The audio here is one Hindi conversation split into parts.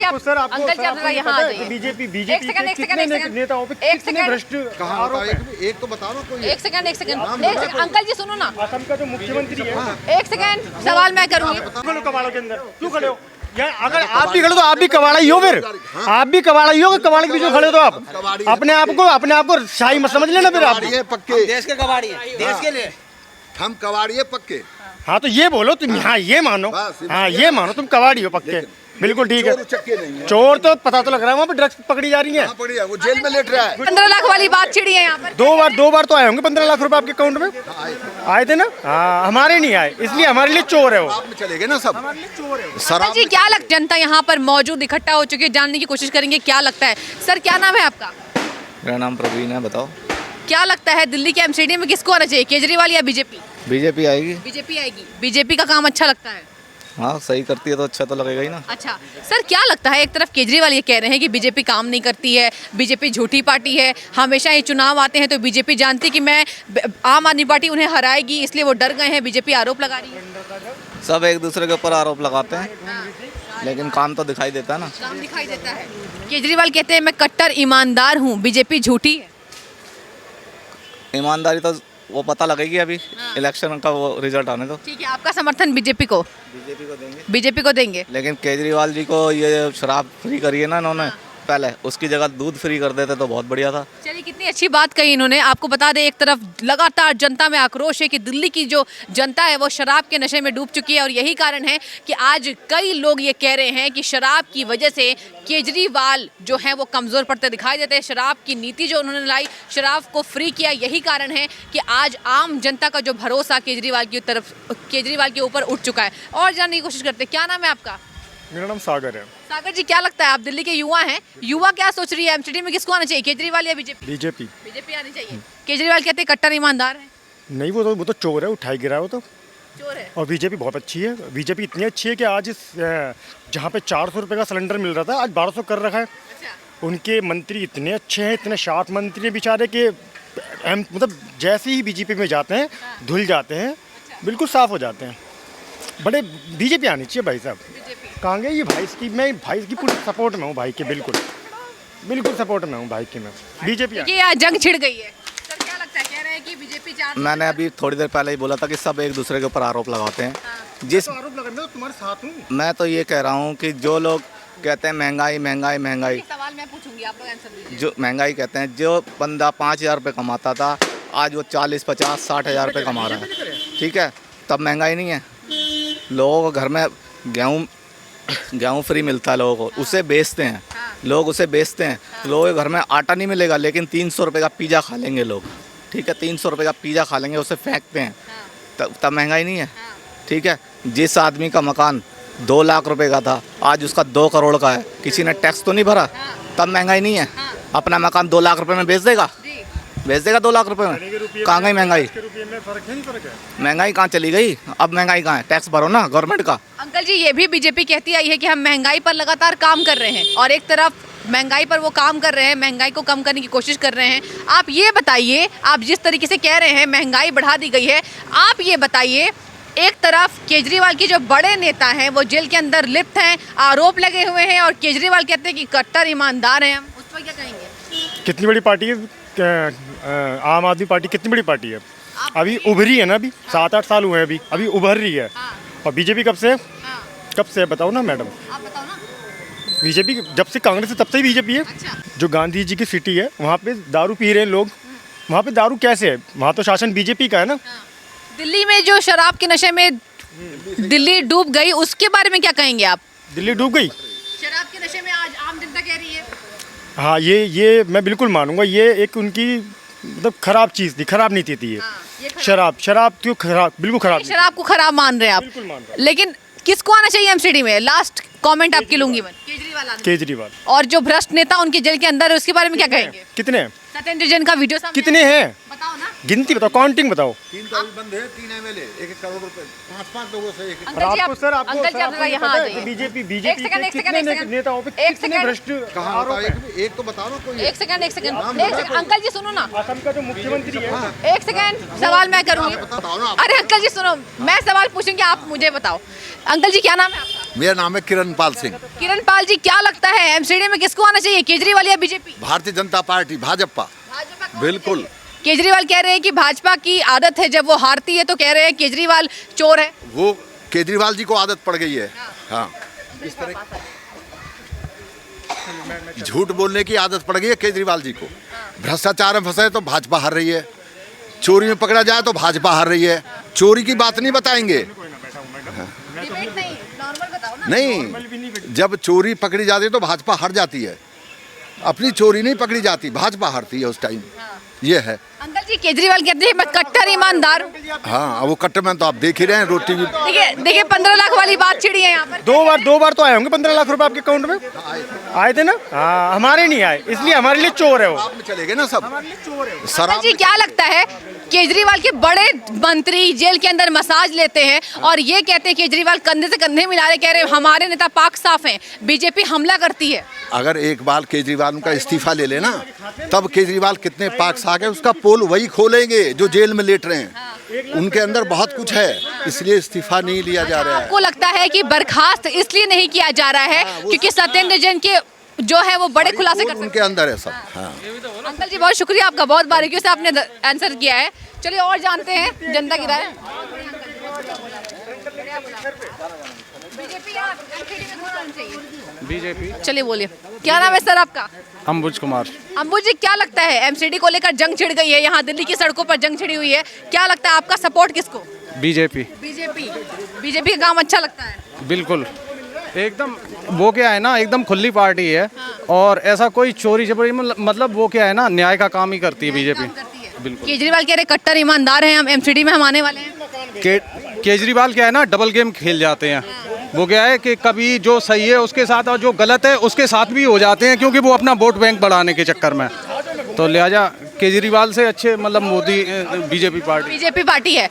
तो सर आपको अंकल जी आप यहाँ आ जाइए। बीजेपी एक सेकंड नेताओं पे एक कितने भ्रष्ट आरोप है? एक तो बताओ ना कोई। एक सेकंड अंकल जी सुनो ना, असम का जो मुख्यमंत्री है, एक सेकंड सवाल मैं करूंगी। क्यों खड़े हो कबाड़ों के अंदर? क्यों खड़े हो? अगर आप भी खड़े तो आप भी कबाड़ा ही हो, फिर आप भी कबाड़ा ही हो। कबाड़ के बीच में खड़े हो तो आप अपने आप को शाही मत समझ लेना फिर आप। कबाड़िए पक्के, देश के कबाड़ी है, देश के लिए हम कबाड़िए पक्के। हाँ तो ये बोलो तुम, हाँ ये मानो, हाँ ये मानो तुम कबाड़ी हो पक्के, बिल्कुल ठीक है। चक्के नहीं है। चोर तो पता तो लग रहा है, वहाँ पे ड्रग्स पकड़ी जा रही है। कहाँ पड़ी है? वो जेल में लेट रहा है। 15 लाख वाली बात छिड़ी है यहाँ पर। दो बार तो आए होंगे 15 लाख रुपए आपके अकाउंट में, आए थे ना? हाँ हमारे नहीं आए, इसलिए हमारे लिए चोर है वो। आप में चले गए ना सब। अंकल शराब जी क्या लगता है, जनता यहाँ पर मौजूद इकट्ठा हो चुकी है, जानने की कोशिश करेंगे क्या लगता है। सर क्या नाम है आपका? मेरा नाम प्रवीण है। बताओ क्या लगता है दिल्ली के एमसीडी में किसको आना चाहिए, केजरीवाल या बीजेपी? बीजेपी आएगी। बीजेपी आएगी। बीजेपी का काम अच्छा लगता है? हाँ सही करती है तो अच्छा तो लगेगा ही ना। अच्छा सर क्या लगता है, एक तरफ केजरीवाल ये कह रहे हैं कि बीजेपी काम नहीं करती है, बीजेपी झूठी पार्टी है, हमेशा ये चुनाव आते हैं तो बीजेपी जानती है कि मैं आम आदमी पार्टी उन्हें हराएगी, इसलिए वो डर गए हैं, बीजेपी आरोप लगा रही है। सब एक दूसरे के ऊपर आरोप लगाते हैं, लेकिन काम तो दिखाई देता है ना। काम दिखाई देता है। केजरीवाल कहते हैं मैं कट्टर ईमानदार हूँ, बीजेपी झूठी है। ईमानदारी तो वो पता लगेगी अभी, इलेक्शन का वो रिजल्ट आने दो। ठीक है, आपका समर्थन बीजेपी को? बीजेपी को देंगे। बीजेपी को देंगे। लेकिन केजरीवाल जी को ये शराब फ्री करी है ना इन्होंने, पहले उसकी जगह दूध फ्री कर देते तो बहुत बढ़िया था। चलिए कितनी अच्छी बात कही इन्होंने। आपको बता दें एक तरफ लगातार जनता में आक्रोश है कि दिल्ली की जो जनता है वो शराब के नशे में डूब चुकी है, और यही कारण है कि आज कई लोग ये कह रहे हैं कि शराब की वजह से केजरीवाल जो है वो कमज़ोर पड़ते दिखाई देते हैं। शराब की नीति जो उन्होंने लाई, शराब को फ्री किया, यही कारण है कि आज आम जनता का जो भरोसा केजरीवाल की तरफ, केजरीवाल के ऊपर उठ चुका है। और जानने की कोशिश करते हैं, क्या नाम है आपका? मेरा नाम सागर है। सागर जी क्या लगता है, आप दिल्ली के युवा हैं, युवा क्या सोच रही है, एमसीडी में किसको आना चाहिए, केजरीवाल या बीजेपी? बीजेपी। बीजेपी आनी चाहिए। केजरीवाल कहते हैं कट्टर ईमानदार है। नहीं वो तो चोर है, उठाई गिरा है वो तो। चोर है। और बीजेपी बहुत अच्छी है। बीजेपी इतनी अच्छी है कि आज जहाँ पे 400 रुपये का सिलेंडर मिल रहा था आज 1200 कर रखा है। अच्छा। उनके मंत्री इतने अच्छे हैं, इतने शार्प मंत्री हैं बेचारे के, मतलब जैसे ही बीजेपी में जाते हैं धुल जाते हैं, बिल्कुल साफ हो जाते हैं। बड़े बीजेपी आनी चाहिए भाई साहब। कहाँ गए ये भाई की? मैं भाई की पूरी सपोर्ट में हूँ, भाई के बिल्कुल सपोर्ट में हूँ भाई के। मैं बीजेपी ये यहाँ जंग छिड़ गई है। सर क्या लगता है, कह रहे हैं कि बीजेपी मैंने अभी थोड़ी देर पहले ही बोला था कि सब एक दूसरे के ऊपर आरोप लगाते हैं। जिस आरोप लगा, मैं तो तुम्हारे साथ हूँ। मैं तो ये कह रहा हूँ कि जो लोग कहते हैं महंगाई महंगाई महंगाई, सवाल मैं पूछूंगी, आप लोग आंसर दीजिए। जो महंगाई कहते हैं, जो बंदा 5000 रुपये कमाता था आज वो 40, 50, 60 हज़ार रुपये कमा रहा है। ठीक है, तब महंगाई नहीं है। लोगों को घर में गेहूँ फ्री मिलता है लोगों को, उसे बेचते हैं लोग, उसे बेचते हैं। लोगों के घर में आटा नहीं मिलेगा लेकिन 300 रुपये का पिज़्ज़ा खा लेंगे लोग। ठीक है, 300 रुपये का पिज़्ज़ा खा लेंगे, उसे फेंकते हैं, तब महंगाई नहीं है। ठीक है, जिस आदमी का मकान 2 लाख रुपए का था आज उसका 2 करोड़ का है, किसी ने टैक्स तो नहीं भरा, तब महंगाई नहीं है। अपना मकान 2 लाख रुपए में बेच देगा 2 लाख रुपए में। कहाँ गई महंगाई? महंगाई कहाँ चली गई? अब महंगाई कहाँ है? टैक्स भरो ना गवर्नमेंट का। अंकल जी ये भी बीजेपी कहती आई है कि हम महंगाई पर लगातार काम कर रहे हैं, और एक तरफ महंगाई पर वो काम कर रहे हैं, महंगाई को कम करने की कोशिश कर रहे हैं। आप ये बताइए, आप जिस तरीके से कह रहे हैं महंगाई बढ़ा दी गई है, आप ये बताइए, एक तरफ केजरीवाल के जो बड़े नेता हैं वो जेल के अंदर लिप्त हैं, आरोप लगे हुए हैं, और केजरीवाल कहते हैं कि कट्टर ईमानदार हैं, हम उस पर क्या कहेंगे? कितनी बड़ी पार्टी है आम आदमी पार्टी? कितनी बड़ी पार्टी है? अभी उभरी है ना, अभी 7-8 साल हुए हैं, अभी उभर रही है। और बीजेपी कब से है बताओ ना मैडम? आप बताओ ना। बीजेपी जब से कांग्रेस है तब से ही बीजेपी है। अच्छा। जो गांधी जी की सिटी है वहाँ पे दारू पी रहे हैं लोग, वहाँ पे दारू कैसे है? वहाँ तो शासन बीजेपी का है ना। दिल्ली में जो शराब के नशे में दिल्ली डूब गई, उसके बारे में क्या कहेंगे आप? दिल्ली डूब गई शराब के नशे में आज आम जनता कह रही है। हाँ, ये मैं बिल्कुल मानूंगा, ये एक उनकी मतलब खराब चीज़ थी, खराब नीति थी ये। शराब क्यों खराब? बिल्कुल खराब। शराब को खराब मान रहे हैं आप? बिल्कुल मान रहे हैं। लेकिन किसको आना चाहिए एमसीडी में? लास्ट कमेंट आपकी लूंगी मैं। केजरीवाल। और जो भ्रष्ट नेता उनके जेल के अंदर है उसके बारे में क्या कहेंगे? कितने हैं? सत्येंद्र जैन का वीडियो सामने कितने हैं? बताओ ना, गिनती बताओ, काउंटिंग बताओ। 3 तो अभी बंद है, 3 एमएलए, 1-1 करोड़ रुपए, 5-5 लोगों से 1-1। अंकल जी आप यहाँ आ जाइए। बीजेपी एक सेकंड नेताओं पे एक कितने सेकंड भ्रष्ट कहाँ आरोप होता है? है? एक तो बताओ ना कोई। एक सेकंड अंकल जी सुनो ना, असम का जो मुख्यमंत्री है, एक सेकंड सवाल मैं करूंगी। बताओ ना। अरे अंकल जी सुनो, मैं सवाल पूछूंगी, आप मुझे बताओ। अंकल जी क्या नाम है आपका? मेरा नाम है किरण पाल सिंह। किरण पाल जी, क्या लगता है एमसीडी में किसको आना चाहिए, केजरीवाल या बीजेपी? भारतीय जनता पार्टी, भाजपा। बिल्कुल। केजरीवाल कह रहे हैं कि भाजपा की आदत है, जब वो हारती है तो कह रहे हैं केजरीवाल चोर है। वो केजरीवाल जी को आदत पड़ गई है। हाँ, इस तरह झूठ बोलने की आदत पड़ गई है केजरीवाल जी को। भ्रष्टाचार में फंसे तो भाजपा हार रही है, चोरी में पकड़ा जाए तो भाजपा हार रही है। चोरी की बात नहीं बताएंगे। डिबेट नहीं, नॉर्मल बताओ ना। नहीं, जब चोरी पकड़ी जाती है तो भाजपा हार जाती है। अपनी चोरी नहीं पकड़ी जाती, भाजपा हारती है उस टाइम। ये है। अंकल जी, केजरीवाल कहते हैं मैं कट्टर ईमानदार हूँ। हाँ, वो कट्टर मैन तो आप देख ही रहे हैं। रोटी भी देखिए 15 लाख वाली बात छिड़ी है यहाँ पर। दो बार तो आए होंगे 15 लाख रुपए आपके अकाउंट में। आए थे ना? हाँ, हमारे नहीं आए, इसलिए हमारे लिए चोर है वो। आप में चले गए ना सब। अंकल शराब जी, क्या लगता है केजरीवाल के बड़े मंत्री जेल के अंदर मसाज लेते हैं और ये कहते हैं केजरीवाल कंधे से कंधे मिला रहे, कह रहे हैं हमारे नेता पाक साफ हैं, बीजेपी हमला करती है। अगर एक बार केजरीवाल उनका इस्तीफा ले लेना, तब केजरीवाल कितने पाक साफ है उसका पोल वही खोलेंगे जो जेल में लेट रहे हैं। उनके अंदर बहुत कुछ है, इसलिए इस्तीफा नहीं लिया जा रहा है। आपको लगता है कि बर्खास्त इसलिए नहीं किया जा रहा है क्योंकि सत्येंद्र जैन के जो है वो बड़े खुलासे कर सकते उनके अंदर है सब। हाँ। हैं? अंकल जी, बहुत शुक्रिया आपका, बहुत बारीकियों से आपने आंसर किया है। चलिए और जानते हैं जनता की राय। बीजेपी। चलिए बोलिए, क्या नाम है सर आपका? अंबुज कुमार। अंबुज जी, क्या लगता है एमसीडी को लेकर जंग छिड़ गई है, यहाँ दिल्ली की सड़कों पर जंग छिड़ी हुई है, क्या लगता है आपका सपोर्ट किसको? बीजेपी। बीजेपी का काम अच्छा लगता है? बिल्कुल, एकदम। वो क्या है ना, एकदम खुली पार्टी है। और ऐसा कोई चोरी छपरी मतलब वो क्या है ना, न्याय का काम ही करती है बीजेपी। बिल्कुल। केजरीवाल कह रहे कट्टर ईमानदार हैं, हम एमसीडी में हम आने वाले हैं। केजरीवाल क्या है ना, डबल गेम खेल जाते हैं। वो क्या है कि कभी जो सही है उसके साथ और जो गलत है उसके साथ भी हो जाते हैं, क्योंकि वो अपना वोट बैंक बढ़ाने के चक्कर में। तो लिहाजा केजरीवाल से अच्छे मतलब मोदी बीजेपी पार्टी है।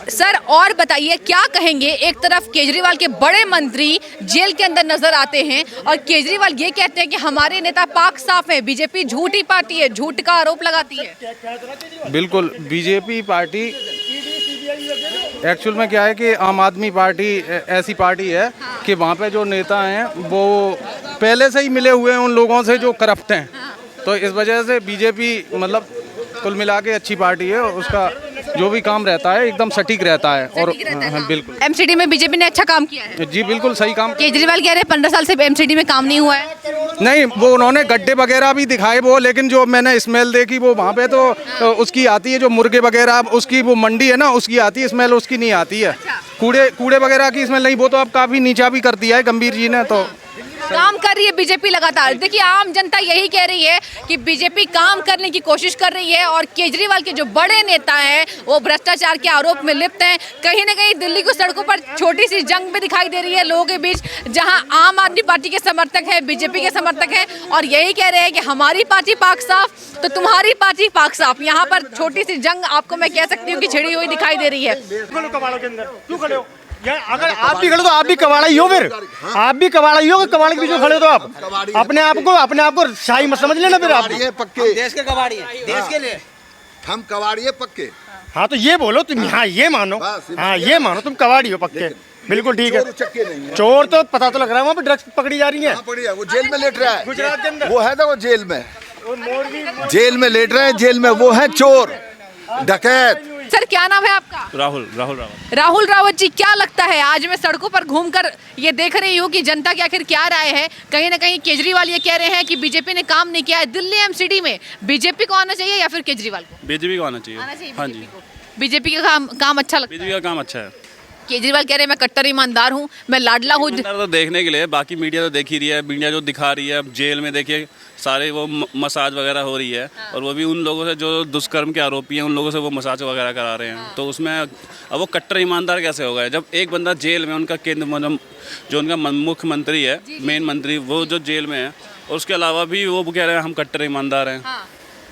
सर और बताइए, क्या कहेंगे, एक तरफ केजरीवाल के बड़े मंत्री जेल के अंदर नजर आते हैं और केजरीवाल ये कहते हैं कि हमारे नेता पाक साफ है, बीजेपी झूठी पार्टी है, झूठ का आरोप लगाती है। बिल्कुल, बीजेपी पार्टी एक्चुअल में क्या है कि आम आदमी पार्टी ऐसी पार्टी है कि वहाँ पे जो नेता हैं वो पहले से ही मिले हुए हैं उन लोगों से जो करप्ट हैं। तो इस वजह से बीजेपी मतलब कुल मिला के अच्छी पार्टी है, और उसका जो भी काम रहता है एकदम सटीक रहता है। और बिल्कुल एमसीडी में बीजेपी ने अच्छा काम किया है। जी बिल्कुल सही काम। केजरीवाल कह रहे हैं 15 साल से एमसीडी में काम नहीं हुआ है। नहीं, वो उन्होंने गड्ढे वगैरह भी दिखाए वो, लेकिन जो मैंने स्मेल देखी वो वहाँ पे तो उसकी आती है, जो मुर्गे वगैरह उसकी वो मंडी है ना उसकी आती है स्मेल, उसकी नहीं आती है। कूड़े वगैरह की स्मेल नहीं, वो तो अब काफ़ी नीचा भी कर दिया है गंभीर जी ने। तो काम कर रही है बीजेपी लगातार। देखिए, आम जनता यही कह रही है कि बीजेपी काम करने की कोशिश कर रही है और केजरीवाल के जो बड़े नेता हैं वो भ्रष्टाचार के आरोप में लिप्त हैं। कहीं ना कहीं दिल्ली की सड़कों पर छोटी सी जंग भी दिखाई दे रही है लोगों के बीच, जहां आम आदमी पार्टी के समर्थक हैं, बीजेपी के समर्थक हैं और यही कह रहे हैं कि हमारी पार्टी पाक साफ तो तुम्हारी पार्टी पाक साफ। यहाँ पर छोटी सी जंग आपको मैं कह सकती हूँ कि छिड़ी हुई दिखाई दे रही है। क्यों खड़े हो? अगर आप भी खड़े तो आप भी कबाड़ा ही हो, फिर आप भी कबाड़ा ही हो। कबाड़ के बीच में खड़े हो तो आप अपने आप को शाही मत समझ लेना। फिर आप पक्के देश के कबाड़ी हैं, देश के लिए हम कबाड़ी है पक्के। हाँ, तो ये बोलो तुम। हाँ, ये मानो। हाँ, ये मानो तुम कबाड़ी हो पक्के। बिल्कुल ठीक है। चोर तो पता तो लग रहा है वहाँ पे ड्रग्स पकड़ी जा रही है। वो जेल में लेट रहा है गुजरात के अंदर। वो है ना, वो जेल में लेट रहे हैं, जेल में वो है चोर डकैत। सर, क्या नाम है आपका? राहुल रावत जी, क्या लगता है, आज मैं सड़कों पर घूमकर ये देख रही हूँ कि जनता की आखिर क्या राय है। कहीं ना कहीं केजरीवाल ये कह रहे हैं कि बीजेपी ने काम नहीं किया है। दिल्ली एमसीडी में बीजेपी को आना चाहिए या फिर केजरीवाल को? बीजेपी को आना चाहिए। हाँ जी, बीजेपी का काम अच्छा लगता है। बीजेपी का काम अच्छा है। केजरीवाल कह रहे हैं मैं कट्टर ईमानदार हूँ, मैं लाडला हूँ। तो देखने के लिए, बाकी मीडिया तो देख ही रही है, मीडिया जो दिखा रही है। जेल में देखिए सारे वो मसाज वगैरह हो रही है और वो भी उन लोगों से जो दुष्कर्म के आरोपी हैं, उन लोगों से वो मसाज वगैरह करा रहे हैं। तो उसमें अब वो कट्टर ईमानदार कैसे हो गए? जब एक बंदा जेल में, उनका केंद्र जो उनका मुख्यमंत्री है, मेन मंत्री, वो जो जेल में है और उसके अलावा भी वो कह रहे हैं हम कट्टर ईमानदार हैं।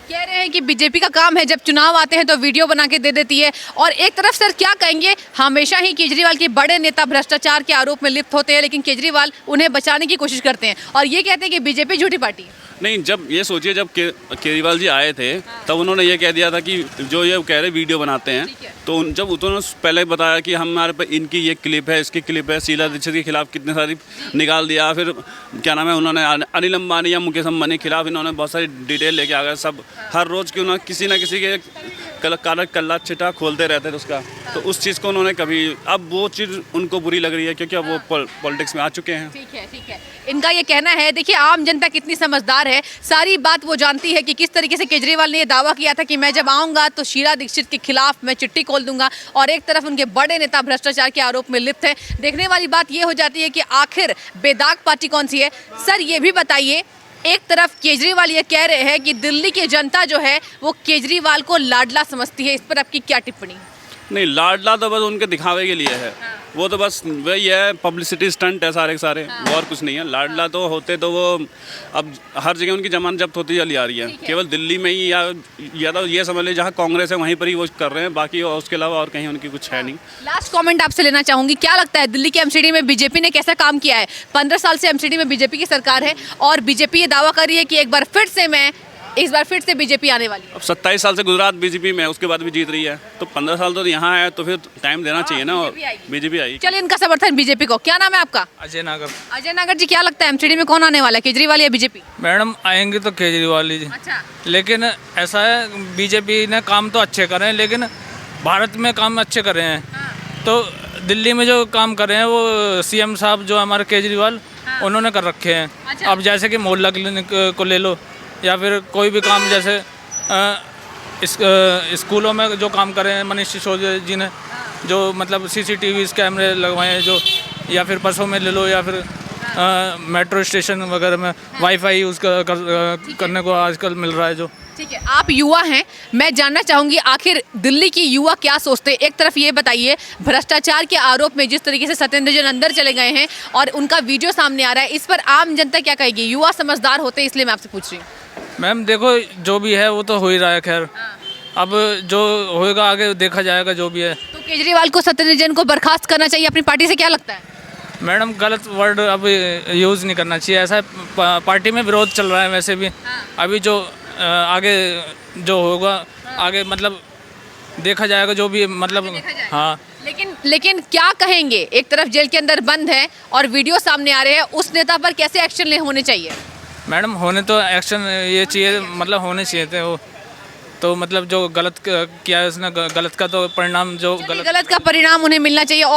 कह रहे हैं कि बीजेपी का काम है जब चुनाव आते हैं तो वीडियो बना के दे देती है, और एक तरफ सर क्या कहेंगे, हमेशा ही केजरीवाल के बड़े नेता भ्रष्टाचार के आरोप में लिप्त होते हैं, लेकिन केजरीवाल उन्हें बचाने की कोशिश करते हैं और ये कहते हैं कि बीजेपी झूठी पार्टी है। नहीं, जब ये सोचिए, जब केजरीवाल जी आए थे तब उन्होंने ये कह दिया था कि जो ये कह रहे वीडियो बनाते हैं, तो जब उन्होंने पहले बताया कि हमारे पे इनकी ये क्लिप है, इसकी क्लिप है, शीला दीक्षित के खिलाफ कितने सारी निकाल दिया, फिर क्या नाम है, उन्होंने अनिल अंबानी या मुकेश अंबानी के खिलाफ इन्होंने बहुत सारी डिटेल लेके आ गए, सब हर रोज़ की उन्होंने किसी ना किसी के कल्ला चिट्ठा खोलते रहते थे उसका, तो उस चीज़ को उन्होंने कभी, अब वो चीज़ उनको बुरी लग रही है क्योंकि अब वो पॉलिटिक्स में आ चुके हैं। ठीक है, इनका ये कहना है, देखिए आम जनता कितनी समझदार है, सारी बात वो जानती है कि किस तरीके से केजरीवाल ने ये दावा किया था कि मैं जब आऊँगा तो शीला दीक्षित के खिलाफ मैं चिट्ठी खोल दूंगा, और एक तरफ उनके बड़े नेता भ्रष्टाचार के आरोप में लिप्त हैं। देखने वाली बात ये हो जाती है कि आखिर बेदाग पार्टी कौन सी है। सर ये भी बताइए, एक तरफ केजरीवाल ये कह रहे हैं कि दिल्ली की जनता जो है वो केजरीवाल को लाडला समझती है, इस पर आपकी क्या टिप्पणी? नहीं, लाडला तो बस उनके दिखावे के लिए है, वो तो बस वही है, पब्लिसिटी स्टंट है सारे के सारे, वो और कुछ नहीं है। लाडला तो होते तो वो अब हर जगह उनकी जमानत जब्त होती चली आ रही है, केवल दिल्ली में ही या तो ये समझ ले जहाँ कांग्रेस है वहीं पर ही वो कर रहे हैं, बाकी उसके अलावा और कहीं उनकी कुछ है नहीं। लास्ट कमेंट आपसे लेना चाहूंगी, क्या लगता है दिल्ली के एमसीडी में बीजेपी ने कैसा काम किया है? 15 साल से एमसीडी में बीजेपी की सरकार है और बीजेपी ये दावा कर रही है कि इस बार फिर से बीजेपी आने वाली है। अब 27 साल से गुजरात बीजेपी में है, उसके बाद भी जीत रही है, तो 15 साल तो यहाँ है, तो फिर टाइम देना चाहिए ना, और बीजेपी आई। चलिए, इनका समर्थन बीजेपी को। क्या नाम है आपका? अजय नागर। अजय नागर जी, क्या लगता है एमसीडी में कौन आने वाला है, केजरीवाल या बीजेपी? मैडम आएंगे तो केजरीवाल जी, अच्छा, लेकिन ऐसा है बीजेपी ने काम तो अच्छे करे हैं, लेकिन भारत में काम अच्छे करे हैं, तो दिल्ली में जो काम कर रहे हैं वो सीएम साहब जो हमारे केजरीवाल उन्होंने कर रखे हैं। अच्छा। अब जैसे कि मोहल्ला क्लिनिक को ले लो, या फिर कोई भी काम जैसे स्कूलों में जो काम करे हैं मनीष सिसोदिया जी ने, जो मतलब सीसीटीवी कैमरे लगवाए हैं जो, या फिर बसों में ले लो, या फिर मेट्रो स्टेशन वगैरह में वाईफाई यूज़ करने को आजकल मिल रहा है जो। ठीक है, आप युवा हैं, मैं जानना चाहूंगी आखिर दिल्ली की युवा क्या सोचते हैं। एक तरफ ये बताइए, भ्रष्टाचार के आरोप में जिस तरीके से सत्येंद्र जैन अंदर चले गए हैं और उनका वीडियो सामने आ रहा है, इस पर आम जनता क्या कहेगी? युवा समझदार होते हैं, इसलिए मैं आपसे पूछ रही हूँ। मैम देखो, जो भी है वो तो हो ही रहा है, खैर अब जो होएगा आगे देखा जाएगा जो भी है। तो केजरीवाल को, सत्येंद्र जैन को बर्खास्त करना चाहिए अपनी पार्टी से, क्या लगता है? मैडम गलत वर्ड अब यूज़ नहीं करना चाहिए, ऐसा पार्टी में विरोध चल रहा है वैसे भी। अभी जो आगे जो होगा आगे मतलब देखा जाएगा जो भी, मतलब हाँ। लेकिन क्या कहेंगे, एक तरफ जेल के अंदर बंद है और वीडियो सामने आ रहे हैं, उस नेता पर कैसे एक्शन होने चाहिए? मैडम होने तो एक्शन ये चाहिए, मतलब होने चाहिए थे वो, तो मतलब जो गलत किया है उसने, गलत का तो परिणाम, जो गलत का परिणाम उन्हें मिलना चाहिए।